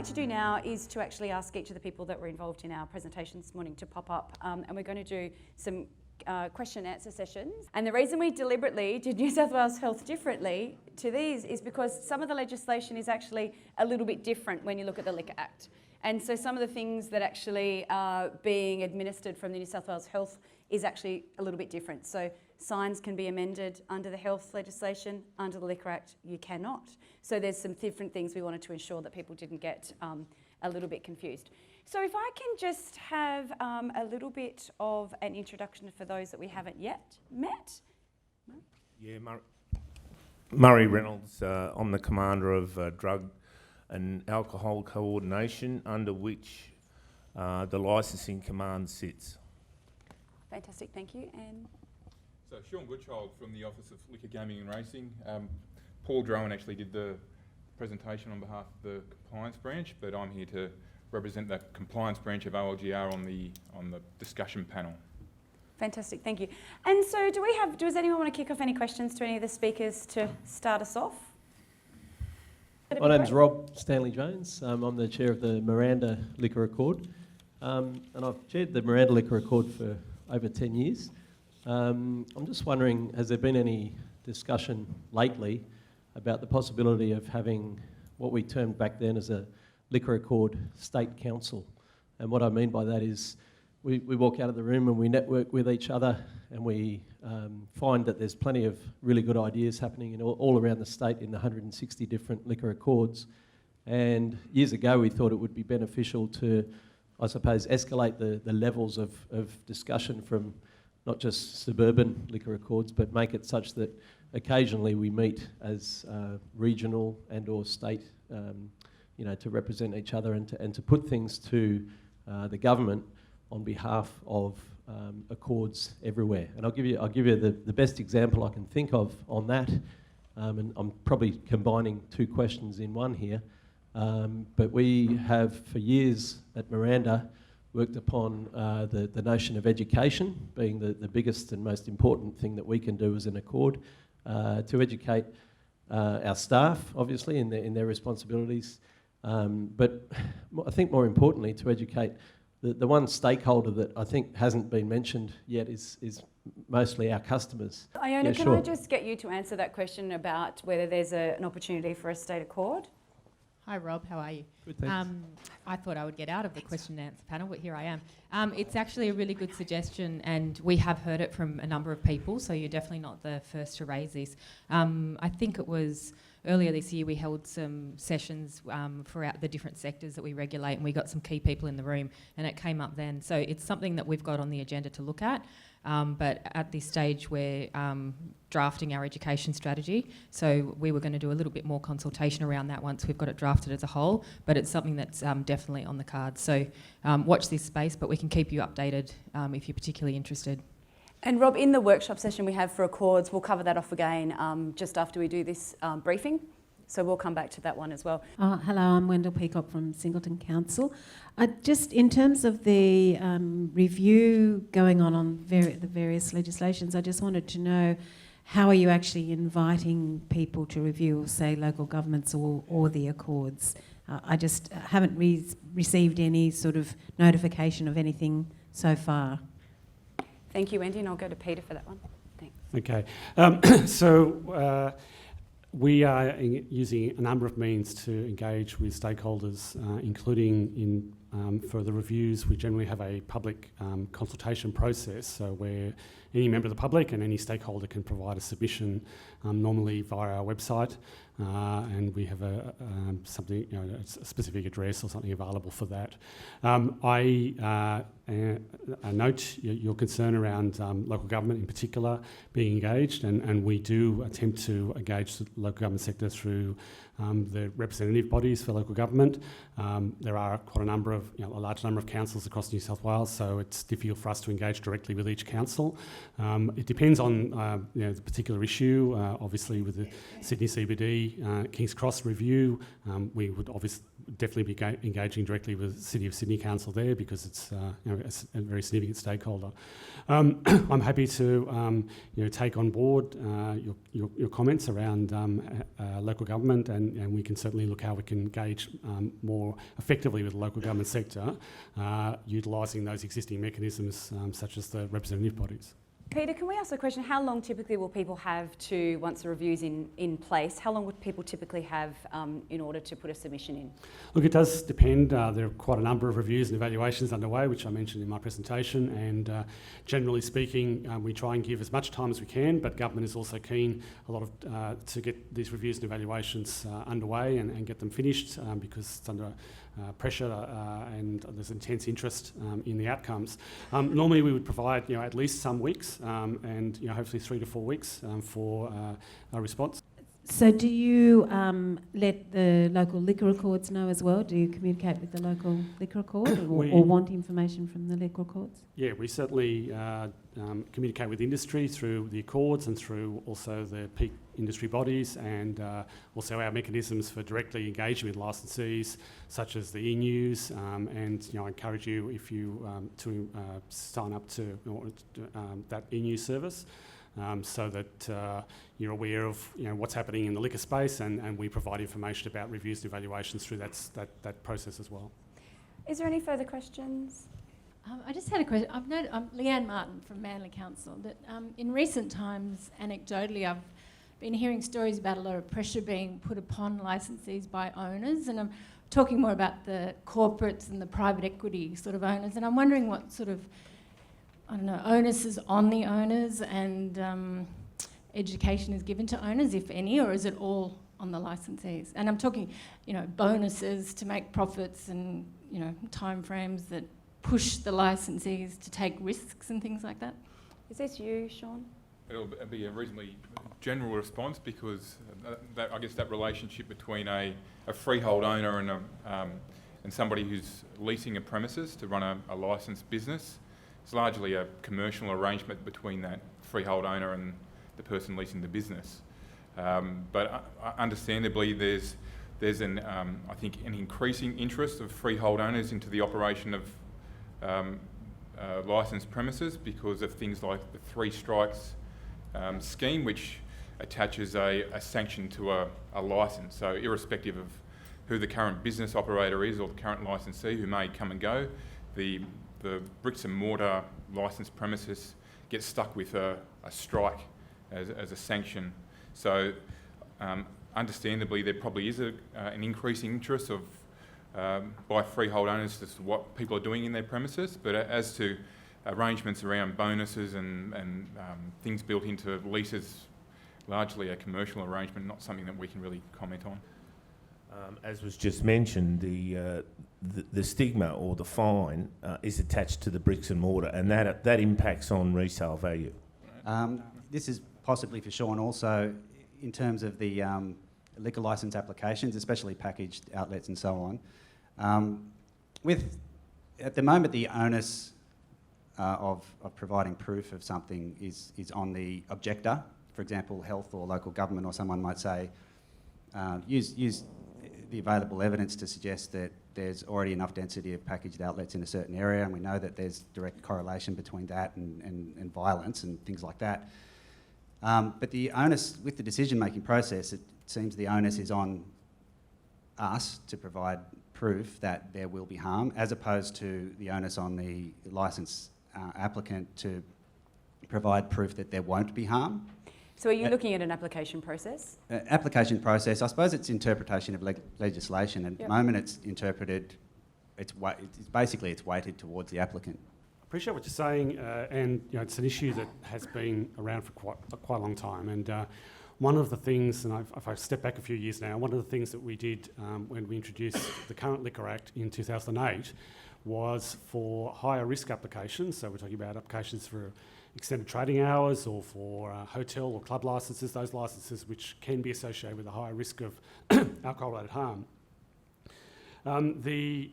like to do now is to actually ask each of the people that were involved in our presentation this morning to pop up, and we're going to do some question and answer sessions. And the reason we deliberately did New South Wales Health differently to these is because some of the legislation is actually a little bit different when you look at the Liquor Act. And so some of the things that actually are being administered from the New South Wales Health is actually a little bit different. So signs can be amended under the health legislation, under the Liquor Act you cannot. So there's some different things we wanted to ensure that people didn't get a little bit confused. So if I can just have a little bit of an introduction for those that we haven't yet met. Yeah, Murray Reynolds, I'm the commander of Drug and Alcohol Coordination, under which the Licensing Command sits. Fantastic, thank you. And so Sean Goodchild from the Office of Liquor, Gaming and Racing. Paul Drowan actually did the presentation on behalf of the compliance branch, but I'm here to represent the compliance branch of OLGR on the discussion panel. fantastic, thank you. And so does anyone want to kick off any questions to any of the speakers to start us off? My name's Rob Stanley Jones. I'm the chair of the Miranda Liquor Accord, and I've chaired the Miranda Liquor Accord for over 10 years. I'm just wondering, has there been any discussion lately about the possibility of having what we termed back then as a Liquor Accord State Council? And what I mean by that is we walk out of the room and we network with each other, and we find that there's plenty of really good ideas happening in all around the state in the 160 different liquor accords. And years ago we thought it would be beneficial to, I suppose, escalate the levels of discussion from not just suburban liquor accords, but make it such that occasionally we meet as regional and or state, to represent each other and to put things to the government on behalf of accords everywhere. And I'll give you the best example I can think of on that, and I'm probably combining two questions in one here, but we have for years at Miranda worked upon the notion of education being the biggest and most important thing that we can do as an accord, to educate our staff, obviously, in their responsibilities, but I think more importantly to educate the one stakeholder that I think hasn't been mentioned yet is mostly our customers. Iona, can I just get you to answer that question about whether there's an opportunity for a state accord? Hi Rob, how are you? Good, thanks. I thought I would get out of the question and answer panel, but here I am. It's actually a really good suggestion, and we have heard it from a number of people, so you're definitely not the first to raise this. I think it was earlier this year we held some sessions for the different sectors that we regulate, and we got some key people in the room, and it came up then. So it's something that we've got on the agenda to look at, but at this stage we're drafting our education strategy, so we were going to do a little bit more consultation around that once we've got it drafted as a whole, but it's something that's definitely on the cards. So watch this space, but we can keep you updated if you're particularly interested. And Rob, in the workshop session we have for accords, we'll cover that off again just after we do this briefing. So we'll come back to that one as well. Hello, I'm Wendell Peacock from Singleton Council. Just in terms of the review going on the various legislations, I just wanted to know, how are you actually inviting people to review, say, local governments or the accords? I just haven't received any sort of notification of anything so far. Thank you, Wendy, and I'll go to Peter for that one. Thanks. Okay, so we are using a number of means to engage with stakeholders, including for the reviews. We generally have a public consultation process, so where any member of the public and any stakeholder can provide a submission, normally via our website, and we have a specific address or something available for that. I note your concern around local government in particular being engaged, and we do attempt to engage the local government sector through the representative bodies for local government. There are quite a number of a large number of councils across New South Wales, so it's difficult for us to engage directly with each council. It depends on the particular issue. Obviously, with the Sydney CBD Kings Cross review, we would obviously definitely be engaging directly with the City of Sydney Council there, because it's a very significant stakeholder. I'm happy to take on board your comments around local government, and we can certainly look how we can engage more effectively with the local government sector, utilising those existing mechanisms such as the representative bodies. Peter, can we ask a question? How long typically will people have to, once the review's in place, how long would people typically have in order to put a submission in? Look, it does depend. There are quite a number of reviews and evaluations underway, which I mentioned in my presentation, and generally speaking, we try and give as much time as we can, but government is also keen to get these reviews and evaluations underway and get them finished, because it's under pressure and there's intense interest in the outcomes. Normally we would provide at least some weeks and hopefully 3 to 4 weeks for a response. So do you let the local liquor records know as well? Do you communicate with the local liquor record or want information from the liquor records? Yeah, we certainly communicate with industry through the accords and through also the peak industry bodies, and also our mechanisms for directly engaging with licensees, such as the e-news, and I encourage you, if you to sign up to that e-news service, so that you're aware of what's happening in the liquor space, and we provide information about reviews and evaluations through that process as well. Is there any further questions? I just had a question. I'm Leanne Martin from Manly Council. That in recent times, anecdotally, I've been hearing stories about a lot of pressure being put upon licensees by owners, and I'm talking more about the corporates and the private equity sort of owners, and I'm wondering what sort of, onus is on the owners, and education is given to owners, if any, or is it all on the licensees? And I'm talking, bonuses to make profits, and timeframes that push the licensees to take risks and things like that. Is this you, Sean? It'll be a reasonably general response, because I guess that relationship between a freehold owner and somebody who's leasing a premises to run a licensed business, it's largely a commercial arrangement between that freehold owner and the person leasing the business. But understandably, there's I think an increasing interest of freehold owners into the operation of licensed premises, because of things like the 3 strikes scheme, which attaches a sanction to a licence. So irrespective of who the current business operator is or the current licensee who may come and go, the bricks and mortar licensed premises get stuck with a strike as a sanction. So understandably, there probably is an increasing interest of by freehold owners as to what people are doing in their premises, but as to arrangements around bonuses and things built into leases, largely a commercial arrangement, not something that we can really comment on. As was just mentioned, the stigma or the fine is attached to the bricks and mortar, and that impacts on resale value. This is possibly for Sean also, in terms of the liquor licence applications, especially packaged outlets and so on. At the moment, the onus of providing proof of something is on the objector. For example, health or local government or someone might say, use the available evidence to suggest that there's already enough density of packaged outlets in a certain area, and we know that there's direct correlation between that and violence and things like that. But the onus, with the decision-making process, it seems the onus is on us to provide proof that there will be harm, as opposed to the onus on the licence applicant to provide proof that there won't be harm. So are you looking at an application process? Application process, I suppose it's interpretation of legislation. At the moment it's interpreted, it's weighted towards the applicant. I appreciate what you're saying, and it's an issue that has been around for quite a long time. And one of the things, and if I step back a few years now, one of the things that we did when we introduced the current Liquor Act in 2008 was for higher risk applications. So we're talking about applications for extended trading hours or for hotel or club licences, those licences which can be associated with a higher risk of alcohol-related harm. There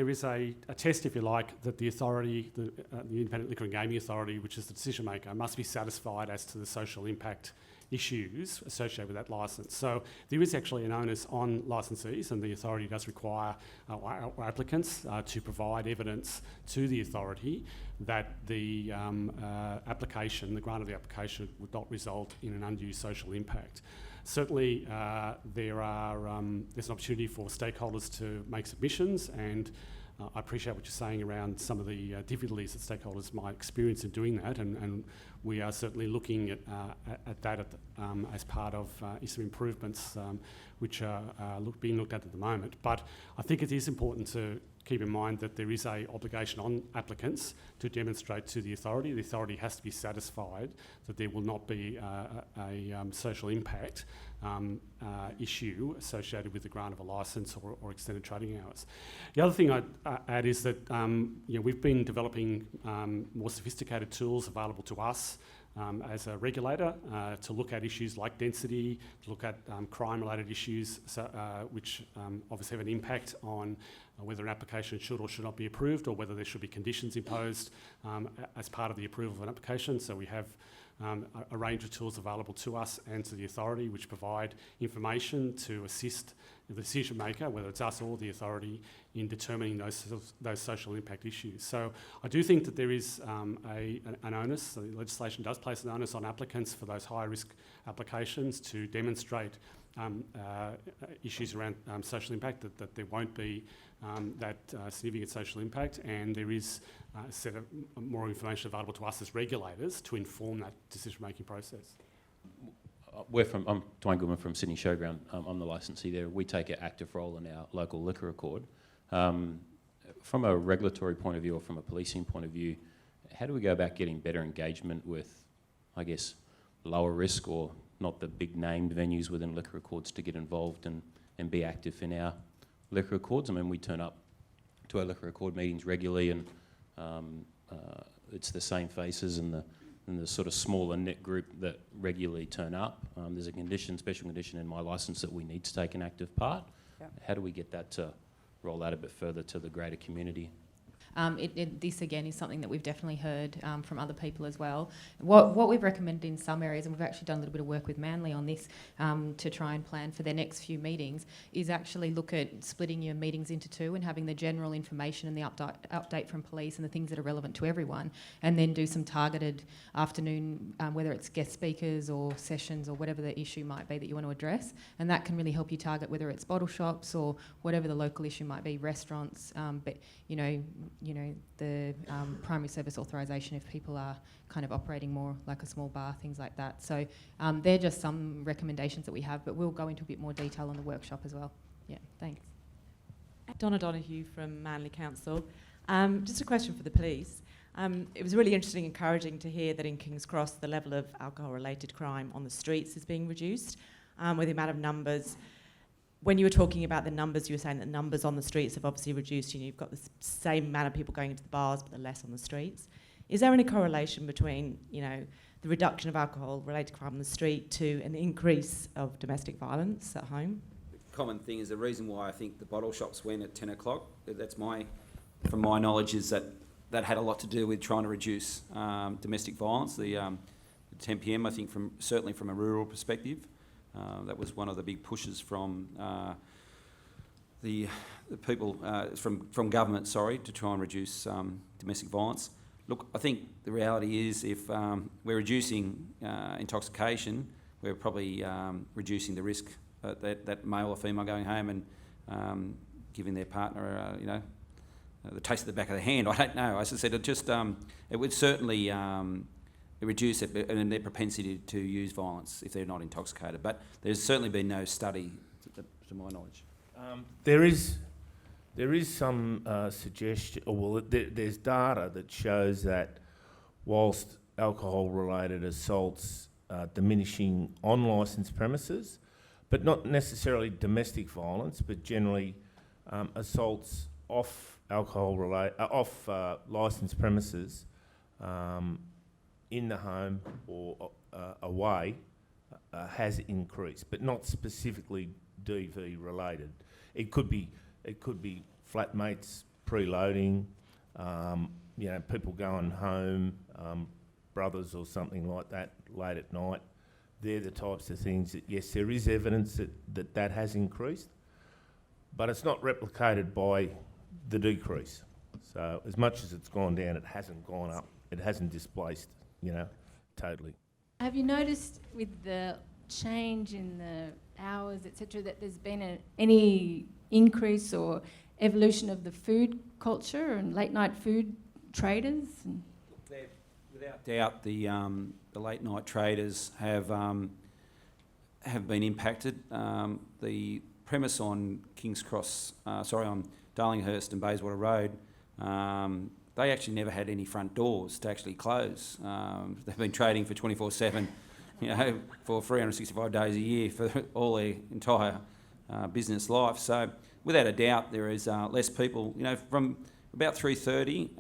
is a test, if you like, that the authority, the Independent Liquor and Gaming Authority, which is the decision maker, must be satisfied as to the social impact issues associated with that licence. So there is actually an onus on licensees, and the authority does require applicants to provide evidence to the authority that the application, the grant of the application, would not result in an undue social impact. Certainly, there's an opportunity for stakeholders to make submissions, and I appreciate what you're saying around some of the difficulties that stakeholders might experience in doing that, and we are certainly looking at that as part of some improvements which are being looked at the moment. But I think it is important to keep in mind that there is an obligation on applicants to demonstrate to the authority. The authority has to be satisfied that there will not be a social impact issue associated with the grant of a licence or extended trading hours. The other thing I'd add is that we've been developing more sophisticated tools available to us as a regulator to look at issues like density, to look at crime-related issues, which obviously have an impact on whether an application should or should not be approved, or whether there should be conditions imposed as part of the approval of an application. So we have a range of tools available to us and to the authority which provide information to assist the decision maker, whether it's us or the authority, in determining those social impact issues. So I do think that there is an onus. The legislation does place an onus on applicants for those high risk applications to demonstrate issues around social impact, that there won't be that significant social impact, and there is a set of more information available to us as regulators to inform that decision-making process. I'm Dwayne Goodman from Sydney Showground. I'm the licensee there. We take an active role in our local liquor accord. From a regulatory point of view or from a policing point of view, how do we go about getting better engagement with, I guess, lower risk or not the big named venues within liquor accords to get involved and be active in our liquor accords? I mean, we turn up to our liquor accord meetings regularly, and it's the same faces and the sort of smaller knit group that regularly turn up. There's a special condition in my licence that we need to take an active part. Yep. How do we get that to roll out a bit further to the greater community? This again is something that we've definitely heard from other people as well. What we've recommended in some areas, and we've actually done a little bit of work with Manly on this to try and plan for their next few meetings, is actually look at splitting your meetings into two and having the general information and the update from police and the things that are relevant to everyone, and then do some targeted afternoon, whether it's guest speakers or sessions or whatever the issue might be that you want to address, and that can really help you target whether it's bottle shops or whatever the local issue might be, restaurants, but the primary service authorisation if people are kind of operating more like a small bar, things like that. So they're just some recommendations that we have, but we'll go into a bit more detail on the workshop as well. Yeah, thanks. Donna Donoghue from Manly Council. Just a question for the police. It was really interesting and encouraging to hear that in King's Cross the level of alcohol-related crime on the streets is being reduced with the amount of numbers. When you were talking about the numbers, you were saying that numbers on the streets have obviously reduced. You've got the same amount of people going into the bars, but they're less on the streets. Is there any correlation between, the reduction of alcohol-related crime on the street to an increase of domestic violence at home? The common thing is the reason why I think the bottle shops went at 10 o'clock. From my knowledge, is that had a lot to do with trying to reduce domestic violence. The 10 p.m, I think, certainly from a rural perspective. That was one of the big pushes from the people, from government, to try and reduce domestic violence. Look, I think the reality is if we're reducing intoxication, we're probably reducing the risk that male or female going home and giving their partner, the taste of the back of the hand. I don't know. As I said, it would certainly reduce it and their propensity to use violence if they're not intoxicated. But there's certainly been no study, to my knowledge. There is some suggestion, there's data that shows that whilst alcohol-related assaults are diminishing on licensed premises, but not necessarily domestic violence, but generally assaults off licensed premises, in the home or away, has increased, but not specifically DV related. It could be flatmates preloading, people going home, brothers or something like that late at night. They're the types of things that, yes, there is evidence that has increased, but it's not replicated by the decrease. So as much as it's gone down, it hasn't gone up. It hasn't displaced, totally. Have you noticed with the change in the hours, etc., that there's been any increase or evolution of the food culture and late night food traders? Without doubt, the late night traders have been impacted. The premise on on Darlinghurst and Bayswater Road, they actually never had any front doors to actually close. They've been trading for 24/7, for 365 days a year for all their entire business life. So without a doubt, there is less people. From about 3:30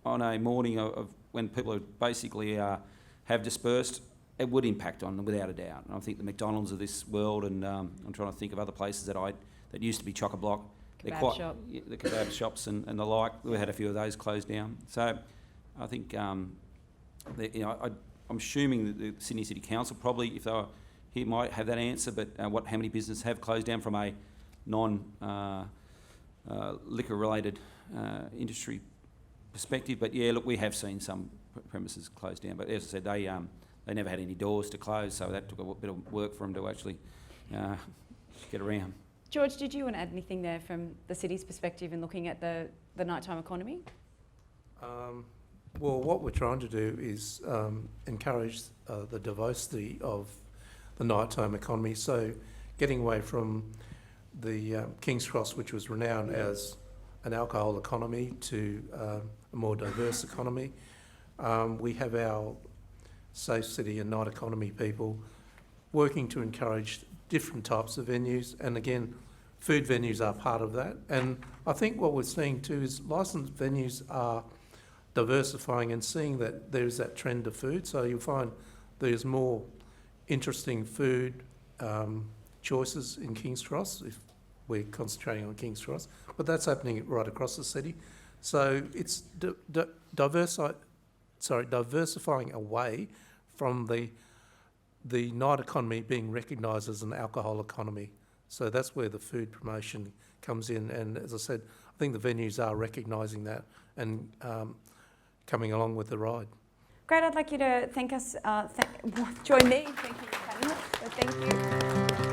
on a morning of when people are basically have dispersed, it would impact on them without a doubt. And I think the McDonald's of this world, and I'm trying to think of other places that used to be chock-a-block. The kebab shops and the like. We had a few of those closed down. So I think I'm assuming that the Sydney City Council probably, if they were here, might have that answer. But how many businesses have closed down from a non-liquor related industry perspective? But yeah, look, we have seen some premises closed down. But as I said, they never had any doors to close, so that took a bit of work for them to actually get around. George, did you want to add anything there from the city's perspective in looking at the nighttime economy? Well, what we're trying to do is encourage the diversity of the nighttime economy. So getting away from the King's Cross, which was renowned as an alcohol economy, to a more diverse economy. We have our Safe City and Night Economy people working to encourage different types of venues, and again, food venues are part of that. And I think what we're seeing too is licensed venues are diversifying and seeing that there's that trend of food. So you'll find there's more interesting food choices in King's Cross, if we're concentrating on King's Cross, but that's happening right across the city. So it's diversifying away from the night economy being recognised as an alcohol economy. So that's where the food promotion comes in. And as I said, I think the venues are recognising that and coming along with the ride. Great, I'd like you to thank us, join me in thanking the panel. So thank you.